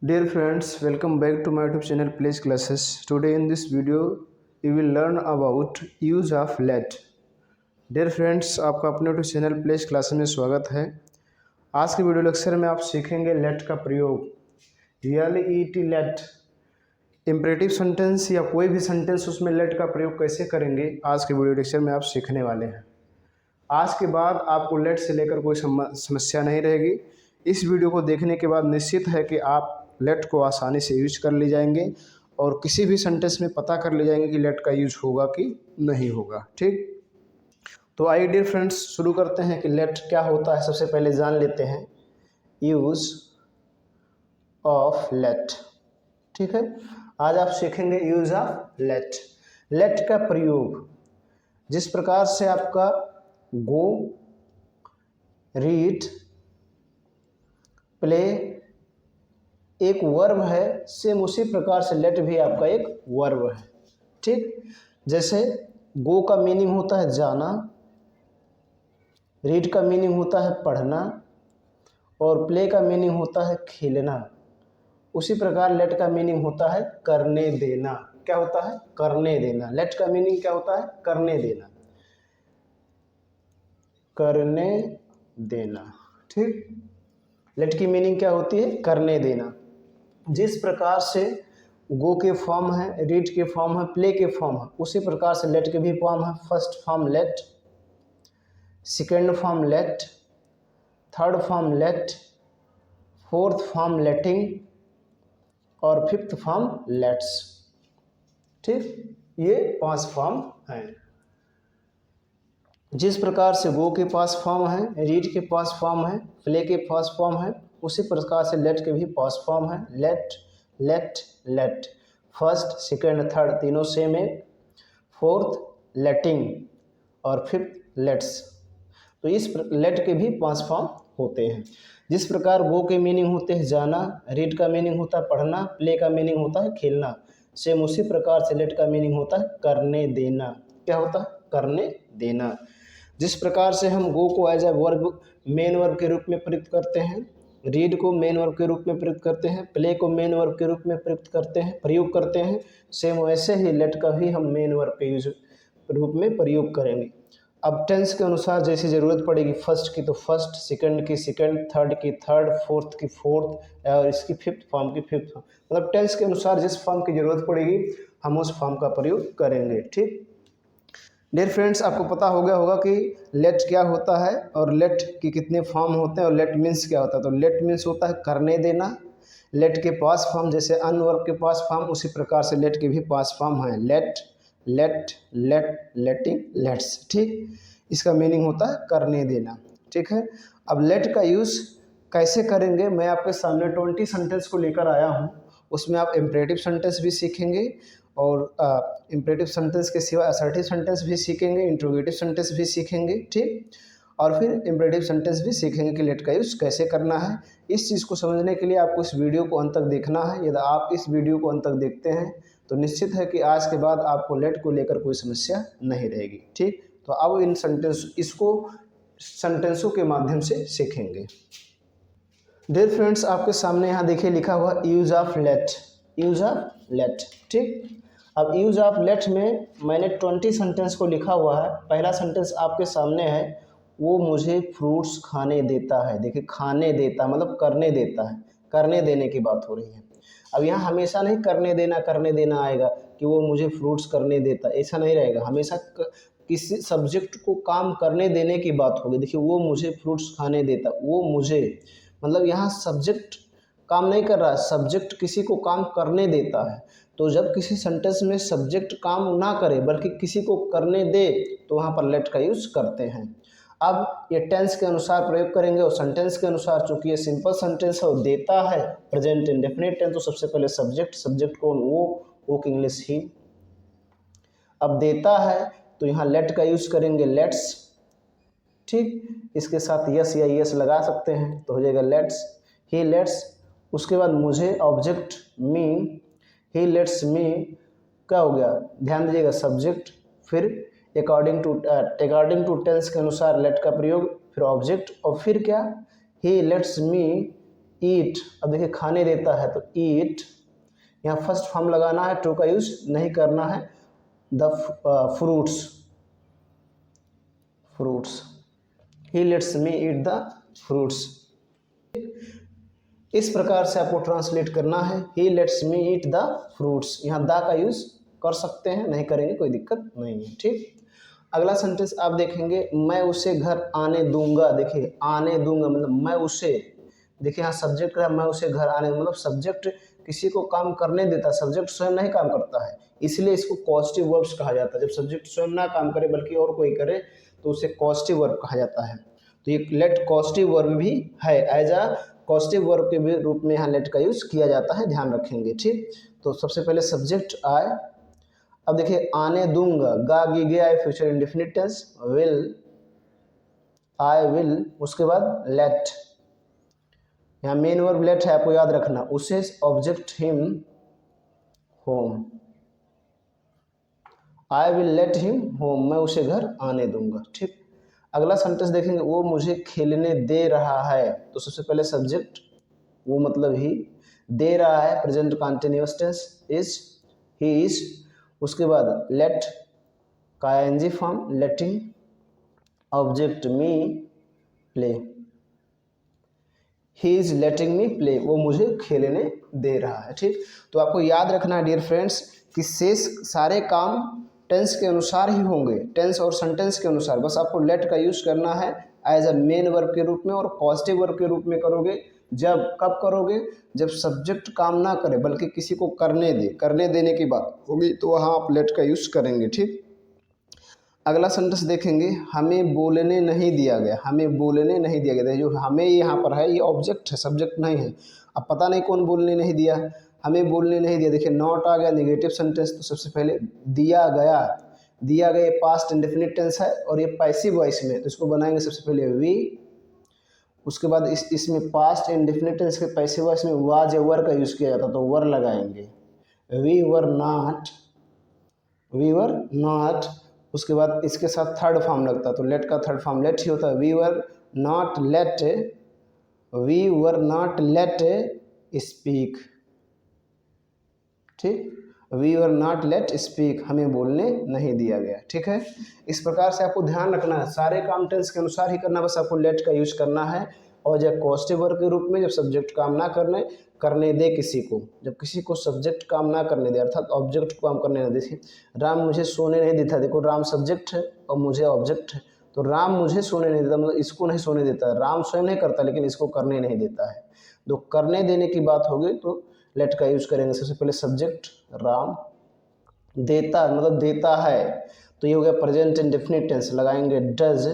Dear friends, welcome back to my YouTube channel Place Classes. Today in this video, you will learn about use of let. Dear friends, आपका अपने YouTube channel place classes में स्वागत है। आज के video lecture में आप सीखेंगे लेट का प्रयोग। रियली लेट इम्परेटिव सेंटेंस या कोई भी सेंटेंस उसमें लेट का प्रयोग कैसे करेंगे, आज के वीडियो लेक्चर में आप सीखने वाले हैं। आज के बाद आपको लेट से लेकर कोई समस्या नहीं रहेगी। इस वीडियो को देखने के बाद निश्चित है कि आप लेट को आसानी से यूज कर ले जाएंगे और किसी भी सेंटेंस में पता कर ले जाएंगे कि लेट का यूज होगा कि नहीं होगा। ठीक, तो आइए डियर फ्रेंड्स शुरू करते हैं कि लेट क्या होता है। सबसे पहले जान लेते हैं यूज ऑफ लेट। ठीक है, आज आप सीखेंगे यूज ऑफ लेट। लेट का प्रयोग जिस प्रकार से आपका गो, रीड, प्ले एक वर्ब है, सेम उसी प्रकार से लेट भी आपका एक वर्ब है। ठीक, जैसे गो का मीनिंग होता है जाना, रीड का मीनिंग होता है पढ़ना और प्ले का मीनिंग होता है खेलना। उसी प्रकार लेट का मीनिंग होता है करने देना। क्या होता है? करने देना। लेट का मीनिंग क्या होता है? करने देना, करने देना। ठीक, लेट की मीनिंग क्या होती है? करने देना। जिस प्रकार से गो के फॉर्म है, रीड के फॉर्म है, प्ले के फॉर्म है, उसी प्रकार से लेट के भी फॉर्म है। First form let, second form let, third form let, fourth form letting और फिफ्थ फॉर्म लेट्स। ठीक, ये 5 फॉर्म हैं। जिस प्रकार से गो के पास फॉर्म है, रीड के पास फॉर्म है, प्ले के पास फॉर्म है, उसी प्रकार से लेट के भी पास फॉर्म है। Let, let, let, first, second, third तीनों सेम है। फोर्थ लेटिंग और फिफ्थ लेट्स। तो इस लेट के भी 5 फॉर्म होते हैं। जिस प्रकार गो के मीनिंग होते हैं जाना, रीड का मीनिंग होता है पढ़ना, प्ले का मीनिंग होता है खेलना, सेम उसी प्रकार से लेट का मीनिंग होता है करने देना। क्या होता है? करने देना। जिस प्रकार से हम गो को as a verb, main verb के रूप में प्रयुक्त करते हैं, रीड को मेन वर्ब के रूप में प्रयुक्त करते हैं, प्ले को मेन वर्ब के रूप में प्रयोग करते हैं, सेम वैसे ही लेट का भी हम मेन वर्ब के रूप में प्रयोग करेंगे। अब टेंस के अनुसार जैसी ज़रूरत पड़ेगी, फर्स्ट की तो फर्स्ट, सेकंड की सेकंड, थर्ड की थर्ड, फोर्थ की फोर्थ और इसकी फिफ्थ फॉर्म की फिफ्थ फॉर्म, मतलब टेंस के अनुसार जिस फॉर्म की ज़रूरत पड़ेगी हम उस फॉर्म का प्रयोग करेंगे। ठीक, डियर फ्रेंड्स, आपको पता हो गया होगा कि लेट क्या होता है और लेट के कितने फॉर्म होते हैं और लेट मीन्स क्या होता है। तो लेट मीन्स होता है करने देना। लेट के पास फॉर्म जैसे अनवर्ब के पास फॉर्म, उसी प्रकार से लेट के भी पास फॉर्म है let, let, let, letting, lets. ठीक, इसका मीनिंग होता है करने देना। ठीक है, अब लेट का यूज़ कैसे करेंगे, मैं आपके सामने 20 सेंटेंस को लेकर आया हूँ। उसमें आप इम्परेटिव सेंटेंस भी सीखेंगे और इम्परेटिव सेंटेंस के सिवा असर्टिव सेंटेंस भी सीखेंगे, इंट्रोगेटिव सेंटेंस भी सीखेंगे। ठीक, और फिर इम्परेटिव सेंटेंस भी सीखेंगे कि लेट का यूज़ कैसे करना है। इस चीज़ को समझने के लिए आपको इस वीडियो को अंत तक देखना है। यदि आप इस वीडियो को अंत तक देखते हैं तो निश्चित है कि आज के बाद आपको लेट को लेकर कोई समस्या नहीं रहेगी। ठीक, तो अब इसको सेंटेंसों के माध्यम से सीखेंगे। डियर फ्रेंड्स, आपके सामने यहाँ देखिए लिखा हुआ use of let, use of let. ठीक, अब यूज ऑफ लेट में मैंने 20 सेंटेंस को लिखा हुआ है। पहला सेंटेंस आपके सामने है, वो मुझे फ्रूट्स खाने देता है। देखिए खाने देता मतलब करने देता है, करने देने की बात हो रही है। अब यहाँ हमेशा नहीं करने देना आएगा कि वो मुझे फ्रूट्स करने देता, ऐसा नहीं रहेगा। हमेशा किसी सब्जेक्ट को काम करने देने की बात होगी। देखिए वो मुझे फ्रूट्स खाने देता, वो मुझे मतलब यहाँ सब्जेक्ट काम नहीं कर रहा है, सब्जेक्ट किसी को काम करने देता है। तो जब किसी सेंटेंस में सब्जेक्ट काम ना करे बल्कि किसी को करने दे तो वहाँ पर लेट का यूज़ करते हैं। अब ये टेंस के अनुसार प्रयोग करेंगे और सेंटेंस के अनुसार, चूंकि ये सिंपल सेंटेंस है और देता है प्रेजेंट इंडेफिनिट टेंस, तो सबसे पहले सब्जेक्ट कौन? वो की इंग्लिश ही। अब देता है तो यहाँ लेट का यूज़ करेंगे लेट्स। ठीक, इसके साथ यस या यस लगा सकते हैं तो हो जाएगा लेट्स, ही लेट्स। उसके बाद मुझे ऑब्जेक्ट मी, ही लेट्स मी क्या हो गया? ध्यान दीजिएगा सब्जेक्ट, फिर अकॉर्डिंग टू टेंस के अनुसार लेट का प्रयोग, फिर ऑब्जेक्ट और फिर क्या? ही लेट्स मी ईट, अब देखिए खाने देता है तो ईट, यहाँ फर्स्ट फॉर्म लगाना है, टू का यूज नहीं करना है। The fruits, fruits, he lets me eat the fruits. इस प्रकार से आपको ट्रांसलेट करना है, he lets me eat the fruits. यहाँ द का यूज कर सकते हैं, नहीं करेंगे कोई दिक्कत नहीं है, ठीक। अगला सेंटेंस आप देखेंगे, मैं उसे घर आने दूंगा। देखिए आने दूंगा मतलब मैं उसे, देखिए यहाँ सब्जेक्ट का मैं उसे घर आने, मतलब सब्जेक्ट किसी को काम करने देता, सब्जेक्ट स्वयं नहीं काम करता है, इसलिए इसको कॉजेटिव वर्ब्स कहा जाता है। जब सब्जेक्ट स्वयं ना काम करे बल्कि और कोई करे तो उसे कॉजेटिव वर्ब कहा जाता है। तो ये लेट कॉजेटिव वर्ब भी है, एज अ कॉजेटिव वर्ब के भी रूप में यहाँ लेट का यूज किया जाता है, ध्यान रखेंगे, ठीक। तो सबसे पहले सब्जेक्ट आए, अब देखिए आने दूंगा, गा गी गे आए future indefinite tense, will I will, उसके बाद लेट, यहाँ मेन वर्ब लेट है, आपको याद रखना, उसे object him home, I will let him home, मैं उसे घर आने दूंगा, ठीक। अगला सेंटेंस देखेंगे, वो मुझे खेलने दे रहा है, तो सबसे पहले सब्जेक्ट वो मतलब ही, दे रहा है present continuous tense is, he is, उसके बाद लेट का NG form letting, object me play, he is letting me play, वो मुझे खेलने दे रहा है, ठीक। तो आपको याद रखना है डियर फ्रेंड्स कि शेष सारे काम टेंस के अनुसार ही होंगे, टेंस और सेंटेंस के अनुसार, बस आपको लेट का यूज करना है एज अ मेन वर्ब के रूप में और पॉजिटिव वर्ब के रूप में करोगे। जब कब करोगे, जब सब्जेक्ट काम ना करे बल्कि किसी को करने दे, करने देने की बात होगी तो वहाँ आप लेट का यूज करेंगे, ठीक। अगला सेंटेंस देखेंगे, हमें बोलने नहीं दिया गया, हमें बोलने नहीं दिया गया, जो हमें यहाँ पर है ये ऑब्जेक्ट है, सब्जेक्ट नहीं है। अब पता नहीं कौन बोलने नहीं दिया, हमें बोलने नहीं दिया, देखिए नॉट आ गया नेगेटिव सेंटेंस, तो सबसे पहले दिया गया, दिया गया पास्ट इंडेफिनिट टेंस है और ये पैसिव वॉइस में, तो इसको बनाएंगे सबसे पहले वी, उसके बाद इसमें पास्ट इंडेफिनिट टेंस के पैसिव वॉइस में वाज या वर का यूज़ किया जाता, तो वर लगाएंगे, we were not, we were not, उसके बाद इसके साथ थर्ड फॉर्म लगता है, तो लेट का थर्ड फॉर्म लेट ही होता है, we were not let, we were not let speak, ठीक, we were not let speak, हमें बोलने नहीं दिया गया, ठीक है। इस प्रकार से आपको ध्यान रखना है, सारे काम टेंस के अनुसार ही करना, बस आपको लेट का यूज करना है। और जब कॉजेटिव वर्ब के रूप में, जब सब्जेक्ट काम ना करने दे किसी को, जब किसी को सब्जेक्ट काम ना करने दे अर्थात ऑब्जेक्ट को काम करने न दे, राम मुझे सोने नहीं देता, देखो राम सब्जेक्ट है और मुझे ऑब्जेक्ट है, तो राम मुझे सोने नहीं देता मतलब इसको नहीं सोने देता, राम स्वयं नहीं करता लेकिन इसको करने नहीं देता है, तो करने देने की बात होगी तो लेट का यूज करेंगे। सबसे पहले सब्जेक्ट राम, देता मतलब देता है, तो ये हो गया प्रेजेंट इंडेफिनिट टेंस, लगाएंगे does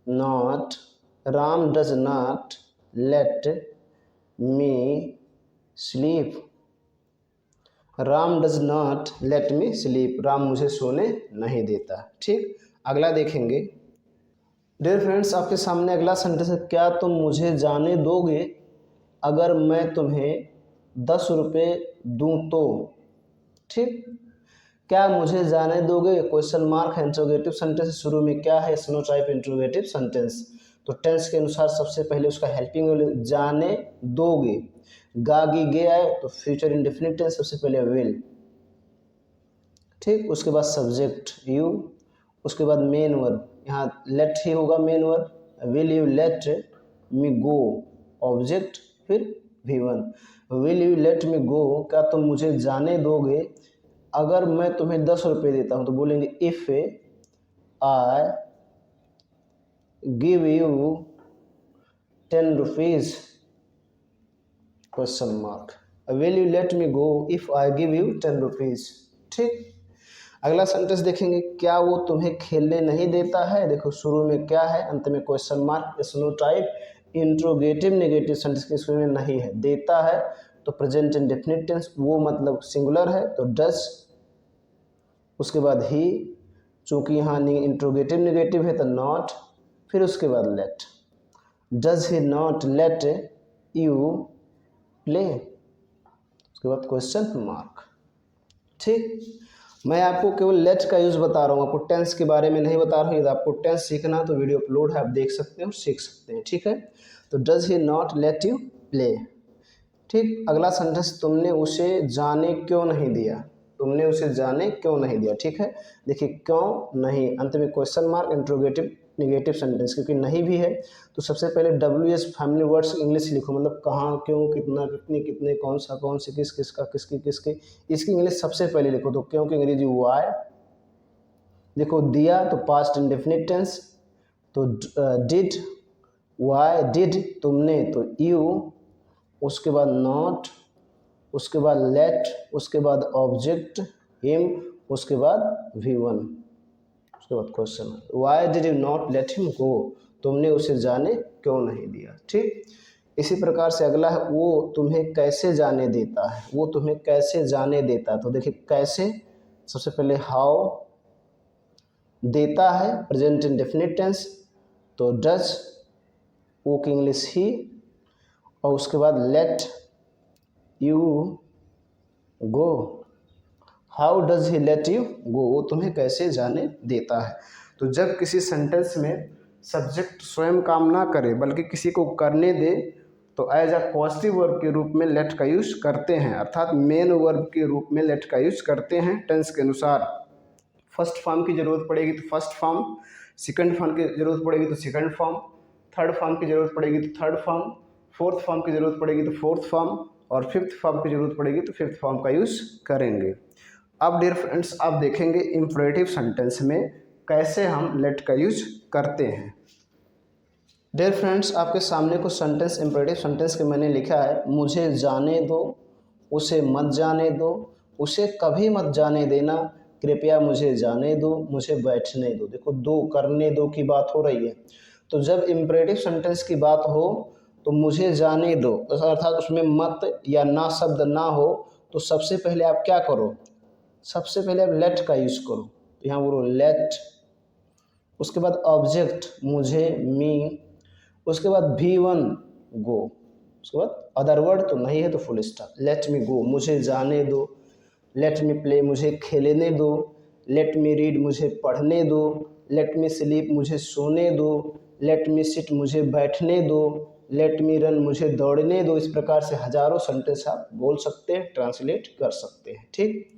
not, Ram does not let me sleep, Ram does not let me sleep, Ram मुझे सोने नहीं देता, ठीक। अगला देखेंगे डियर फ्रेंड्स, आपके सामने अगला सेंटेंस है, क्या तुम मुझे जाने दोगे अगर मैं तुम्हें 10 रुपये दूँ तो, ठीक। क्या मुझे जाने दोगे, क्वेश्चन मार्क है, इंट्रोगेटिव सेंटेंस शुरू में क्या है, स्नो टाइप इंट्रोगेटिव सेंटेंस, तो टेंस के अनुसार सबसे पहले उसका हेल्पिंग जाने दोगे, गागी गे आए तो फ्यूचर इंडेफिनिट टेंस सबसे पहले विल, ठीक, उसके बाद सब्जेक्ट यू, उसके बाद मेन वर्ब, यहाँ लेट ही होगा main verb, will you let me go, object फिर V1, will you let me go, क्या तुम मुझे जाने दोगे अगर मैं तुम्हें 10 रुपये देता हूँ, तो बोलेंगे if I give you 10 rupees, question mark, will you let me go if I give you 10 rupees, ठीक। अगला सेंटेंस देखेंगे, क्या वो तुम्हें खेलने नहीं देता है, देखो शुरू में क्या है, अंत में question mark, snow type interrogative negative sentence के शुरू में नहीं है, देता है तो प्रेजेंट इंडेफिनिट टेंस, वो मतलब सिंगुलर है तो डज, उसके बाद ही, चूंकि यहाँ इंट्रोगेटिव नेगेटिव है तो नॉट, फिर उसके बाद let, does he not let you play, उसके बाद क्वेश्चन मार्क, ठीक। मैं आपको केवल लेट का यूज़ बता रहा हूँ, आपको टेंस के बारे में नहीं बता रहा हूँ, यदि आपको टेंस सीखना तो वीडियो अपलोड है, आप देख सकते हैं और सीख सकते हैं, ठीक है। तो does he not let you play. ठीक, अगला सेंटेंस, तुमने उसे जाने क्यों नहीं दिया, तुमने उसे जाने क्यों नहीं दिया। ठीक है, देखिए क्यों नहीं, अंत में question mark, interrogative negative sentence, क्योंकि नहीं भी है तो सबसे पहले WH फैमिली वर्ड्स इंग्लिश लिखो, मतलब कहाँ, क्यों, कितना, कितने, कितने, कौन सा, कौन से, किस, किसका, किसकी, किसके, इसकी इंग्लिश सबसे पहले लिखो। तो क्यों की अंग्रेजी वाई। देखो दिया तो पास्ट इंडेफिनिट टेंस, तो डिड, वाई डिड तुमने, तो यू, उसके बाद नॉट, उसके बाद लेट, उसके बाद ऑब्जेक्ट हिम, उसके बाद V1, उसके बाद question, why did you not let him go, तुमने उसे जाने क्यों नहीं दिया। ठीक, इसी प्रकार से अगला है, वो तुम्हें कैसे जाने देता है, वो तुम्हें कैसे जाने देता है। तो देखिए कैसे, सबसे पहले हाउ, देता है प्रेजेंट इंडेफिनिट टेंस, तो डज, वो की इंग्लिश ही, और उसके बाद let you go, how does he let you go, वो तुम्हें कैसे जाने देता है। तो जब किसी सेंटेंस में सब्जेक्ट स्वयं काम ना करे बल्कि किसी को करने दे तो एज अ पॉजिटिव वर्ब के रूप में लेट का यूज करते हैं, अर्थात मेन वर्ब के रूप में लेट का यूज करते हैं टेंस के अनुसार। फर्स्ट फॉर्म की जरूरत पड़ेगी तो फर्स्ट फॉर्म, सेकंड फॉर्म की जरूरत पड़ेगी तो सेकंड फॉर्म, थर्ड फॉर्म की जरूरत पड़ेगी तो थर्ड फॉर्म, फोर्थ फॉर्म की जरूरत पड़ेगी तो फोर्थ फॉर्म, और फिफ्थ फॉर्म की जरूरत पड़ेगी तो फिफ्थ फॉर्म का यूज करेंगे। अब डियर फ्रेंड्स आप देखेंगे इंपरेटिव सेंटेंस में कैसे हम लेट का यूज करते हैं। डियर फ्रेंड्स आपके सामने कुछ सेंटेंस इंपरेटिव सेंटेंस के मैंने लिखा है, मुझे जाने दो, उसे मत जाने दो, उसे कभी मत जाने देना, कृपया मुझे जाने दो, मुझे बैठने दो। देखो दो, करने दो की बात हो रही है, तो जब इंपरेटिव सेंटेंस की बात हो तो मुझे जाने दो अर्थात उसमें मत या ना शब्द ना हो, तो सबसे पहले आप क्या करो, सबसे पहले आप लेट का यूज करो, यहाँ बोलो लेट, उसके बाद ऑब्जेक्ट मुझे, मी, उसके बाद V1 गो, उसके बाद अदर वर्ड तो नहीं है तो फुल स्टॉप, लेट मी गो, मुझे जाने दो, लेट मी प्ले, मुझे खेलने दो, लेट मी रीड, मुझे पढ़ने दो, लेट मी स्लीप, मुझे सोने दो, लेट मी सिट, मुझे बैठने दो, लेट मी रन, मुझे दौड़ने दो। इस प्रकार से हजारों सेंटेंस आप बोल सकते हैं, ट्रांसलेट कर सकते हैं। ठीक,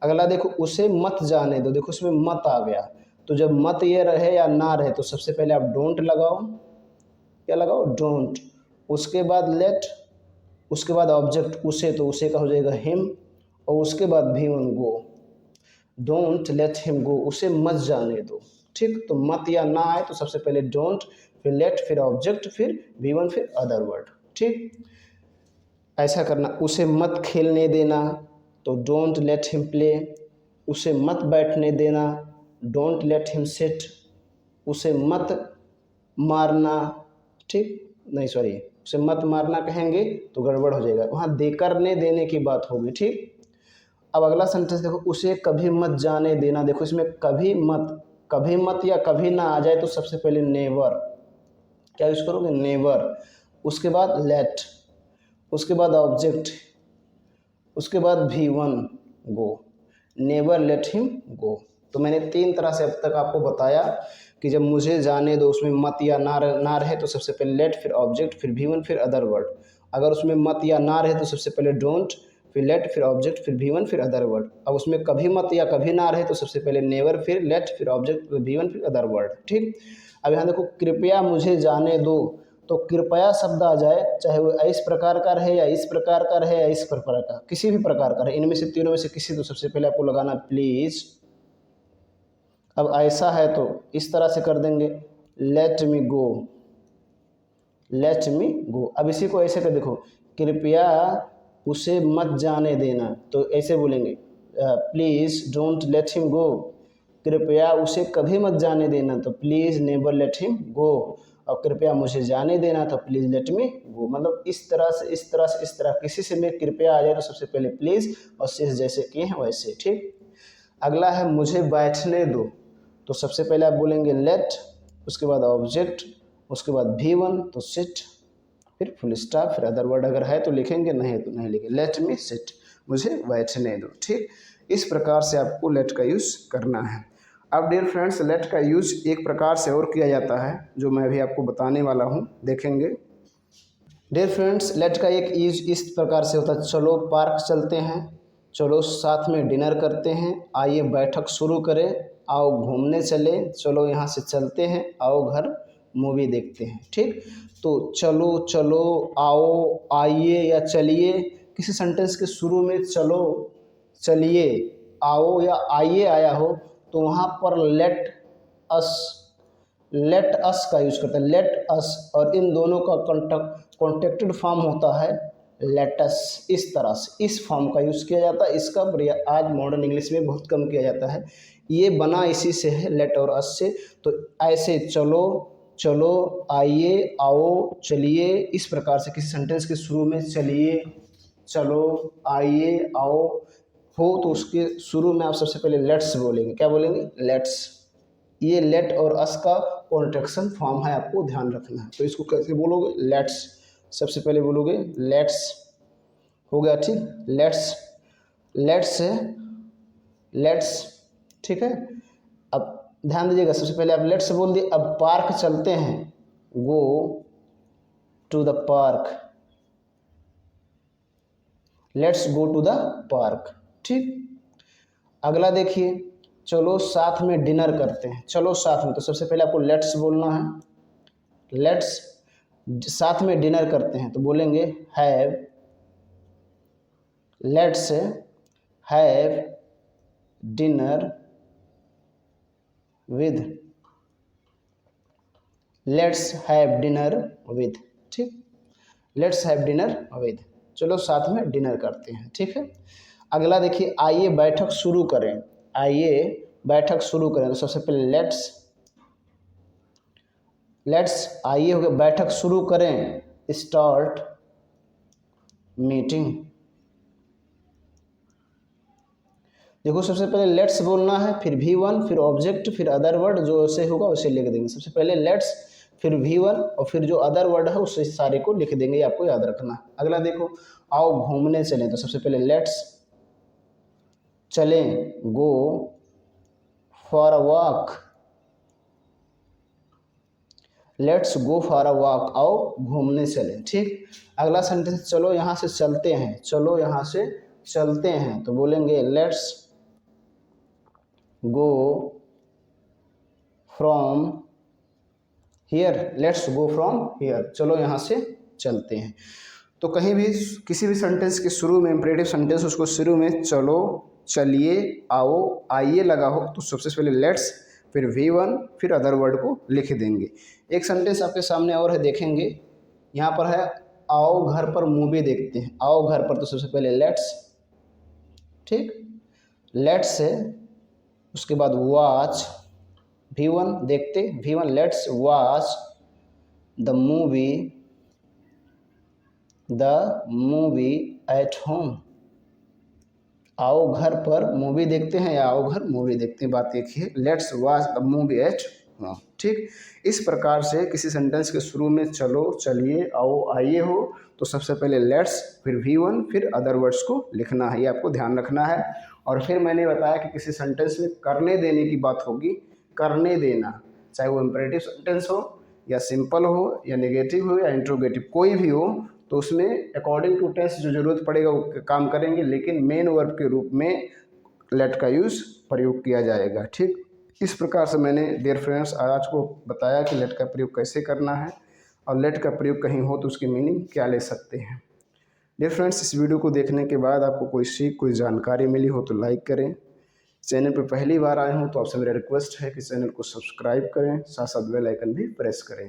अगला देखो, उसे मत जाने दो, देखो उसमें मत आ गया, तो जब मत ये रहे या ना रहे तो सबसे पहले आप डोंट लगाओ, क्या लगाओ, डोंट, उसके बाद लेट, उसके बाद ऑब्जेक्ट उसे, तो उसे का हो जाएगा हिम, और उसके बाद V1 go, don't let him go, उसे मत जाने दो। ठीक, तो मत या ना आए तो सबसे पहले डोंट, फिर लेट, फिर ऑब्जेक्ट, फिर V1, फिर अदर वर्ड। ठीक, ऐसा करना, उसे मत खेलने देना तो डोंट लेट हिम प्ले, उसे मत बैठने देना, डोंट लेट हिम सिट, उसे मत मारना, ठीक, नहीं सॉरी, उसे मत मारना कहेंगे तो गड़बड़ हो जाएगा, वहाँ दे करने देने की बात होगी। ठीक, अब अगला सेंटेंस देखो, उसे कभी मत जाने देना, देखो इसमें कभी मत, कभी मत या कभी ना आ जाए तो सबसे पहले नेवर, क्या यूज करोगे, नेवर, उसके बाद लेट, उसके बाद ऑब्जेक्ट, उसके बाद V1 गो, नेवर लेट हिम गो। तो मैंने तीन तरह से अब तक आपको बताया कि जब मुझे जाने दो उसमें मत या ना रहे तो सबसे पहले लेट, फिर ऑब्जेक्ट, फिर V1, फिर अदर वर्ड। अगर उसमें मत या ना रहे तो सबसे पहले डोंट, फिर लेट, फिर ऑब्जेक्ट, फिर V1, फिर अदर वर्ड। अब उसमें कभी मत या कभी ना रहे तो सबसे पहले नेवर, फिर लेट, फिर ऑब्जेक्ट, फिर V1, फिर अदर वर्ड। ठीक, अब यहाँ देखो, कृपया मुझे जाने दो, तो कृपया शब्द आ जाए, चाहे वो इस प्रकार का रहे या इस प्रकार का रहे या इस प्रकार का, किसी भी प्रकार का रहे, इनमें से तीनों में से किसी, तो सबसे पहले आपको लगाना प्लीज। अब ऐसा है तो इस तरह से कर देंगे, लेट मी गो, लेट मी गो। अब इसी को ऐसे कर देखो, कृपया उसे मत जाने देना, तो ऐसे बोलेंगे please don't let him go, कृपया उसे कभी मत जाने देना तो please never let him go, और कृपया मुझे जाने देना तो प्लीज़ लेट मी गो। मतलब इस तरह से इस तरह से इस तरह किसी से में कृपया आ जाए तो सबसे पहले प्लीज़, और शेष जैसे किए हैं वैसे। ठीक, अगला है मुझे बैठने दो, तो सबसे पहले आप बोलेंगे लेट, उसके बाद ऑब्जेक्ट, उसके बाद V1 तो सिट, फिर फुल स्टॉप, फिर अदर वर्ड अगर है तो लिखेंगे, नहीं तो नहीं लिखेंगे, लेट मी सिट, मुझे बैठने दो। ठीक, इस प्रकार से आपको लेट का यूज़ करना है। अब डियर फ्रेंड्स लेट का यूज़ एक प्रकार से और किया जाता है जो मैं अभी आपको बताने वाला हूँ, देखेंगे। डियर फ्रेंड्स, लेट का एक यूज इस प्रकार से होता है, चलो पार्क चलते हैं, चलो साथ में डिनर करते हैं, आइए बैठक शुरू करें, आओ घूमने चले, चलो यहाँ से चलते हैं, आओ घर मूवी देखते हैं। ठीक, तो चलो, चलो, आओ, आइए या चलिए, किसी सेंटेंस के शुरू में चलो, चलिए, आओ या आइए आया हो तो वहाँ पर लेट अस का यूज करते हैं, लेट अस, और इन दोनों का कॉन्टेक्टेड फॉर्म होता है लेटस। इस तरह से इस फॉर्म का यूज़ किया जाता है। इसका प्रयोग आज मॉडर्न इंग्लिश में बहुत कम किया जाता है। ये बना इसी से है, लेट और अस से। तो ऐसे चलो, चलो, आइए, आओ, चलिए, इस प्रकार से किसी सेंटेंस के शुरू में चलिए, चलो, आइए, आओ हो तो उसके शुरू में आप सबसे पहले लेट्स बोलेंगे। क्या बोलेंगे? लेट्स। ये लेट और अस का कॉन्ट्रैक्शन फॉर्म है, आपको ध्यान रखना है। तो इसको कैसे बोलोगे? लेट्स। सबसे पहले बोलोगे लेट्स, हो गया। ठीक, लेट्स, लेट्स है, लेट्स। ठीक है, अब ध्यान दीजिएगा, सबसे पहले आप लेट्स बोल दिए, अब पार्क चलते हैं, go to the park, let's go to the park. ठीक, अगला देखिए, चलो साथ में डिनर करते हैं, चलो साथ में, तो सबसे पहले आपको लेट्स बोलना है। लेट्स, साथ में डिनर करते हैं तो बोलेंगे have, let's have dinner with, let's have dinner with. ठीक, लेट्स हैव डिनर विद, चलो साथ में डिनर करते हैं। ठीक है, अगला देखिए, आइए बैठक शुरू करें, आइए बैठक शुरू करें, तो सबसे पहले लेट्स आइए हो गया, बैठक शुरू करें, स्टार्ट मीटिंग। देखो, सबसे पहले लेट्स बोलना है, फिर V1, फिर ऑब्जेक्ट, फिर अदर वर्ड, जो ऐसे होगा उसे लिख देंगे। सबसे पहले लेट्स, फिर V1 और फिर जो अदर वर्ड है उसे सारे को लिख देंगे, आपको याद रखना। अगला देखो, आओ घूमने चलें, तो सबसे पहले लेट्स चलें, go for a walk, let's go for a walk, आओ घूमने चलें। ठीक, अगला सेंटेंस, चलो यहाँ से चलते हैं, चलो यहाँ से चलते हैं, तो बोलेंगे let's go from here, let's go from here, चलो यहाँ से चलते हैं। तो कहीं भी किसी भी सेंटेंस के शुरू में, इंपरेटिव सेंटेंस, उसको शुरू में चलो, चलिए, आओ, आइए लगा हो तो सबसे पहले लेट्स, फिर V1, फिर अदर वर्ड को लिख देंगे। एक सेंटेंस आपके सामने और है, देखेंगे, यहाँ पर है, आओ घर पर मूवी देखते हैं, आओ घर पर, तो सबसे पहले लेट्स। ठीक, लेट्स है, उसके बाद वॉच, V1 देखते, V1, let's watch the movie at home, आओ घर पर मूवी देखते हैं या आओ घर मूवी देखते हैं, बात एक ही है, let's watch the movie at home. ठीक, इस प्रकार से किसी सेंटेंस के शुरू में चलो, चलिए, आओ, आइए हो तो सबसे पहले लेट्स, फिर V1, फिर अदर वर्ड्स को लिखना है, ये आपको ध्यान रखना है। और फिर मैंने बताया कि किसी सेंटेंस में करने देने की बात होगी, करने देना, चाहे वो इम्परेटिव सेंटेंस हो या सिंपल हो या नेगेटिव हो या इंट्रोगेटिव, कोई भी हो, तो उसमें अकॉर्डिंग टू टेंस जो जरूरत पड़ेगा वो काम करेंगे, लेकिन मेन वर्ब के रूप में लेट का यूज़ प्रयोग किया जाएगा। ठीक, इस प्रकार से मैंने डियर फ्रेंड्स आज को बताया कि लेट का प्रयोग कैसे करना है, और लेट का प्रयोग कहीं हो तो उसकी मीनिंग क्या ले सकते हैं। डियर फ्रेंड्स, इस वीडियो को देखने के बाद आपको कोई सीख, कोई जानकारी मिली हो तो लाइक करें। चैनल पर पहली बार आए हों तो आपसे मेरा रिक्वेस्ट है कि चैनल को सब्सक्राइब करें, साथ साथ बेल आइकन भी प्रेस करें,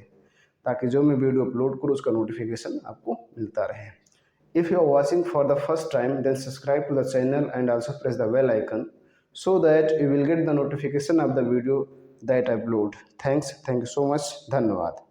ताकि जो मैं वीडियो अपलोड करूँ उसका नोटिफिकेशन आपको मिलता रहे। If you are watching for the first time, then subscribe to the channel and also press the bell icon so that you will get the notification of the video that I upload. Thank you so much. धन्यवाद।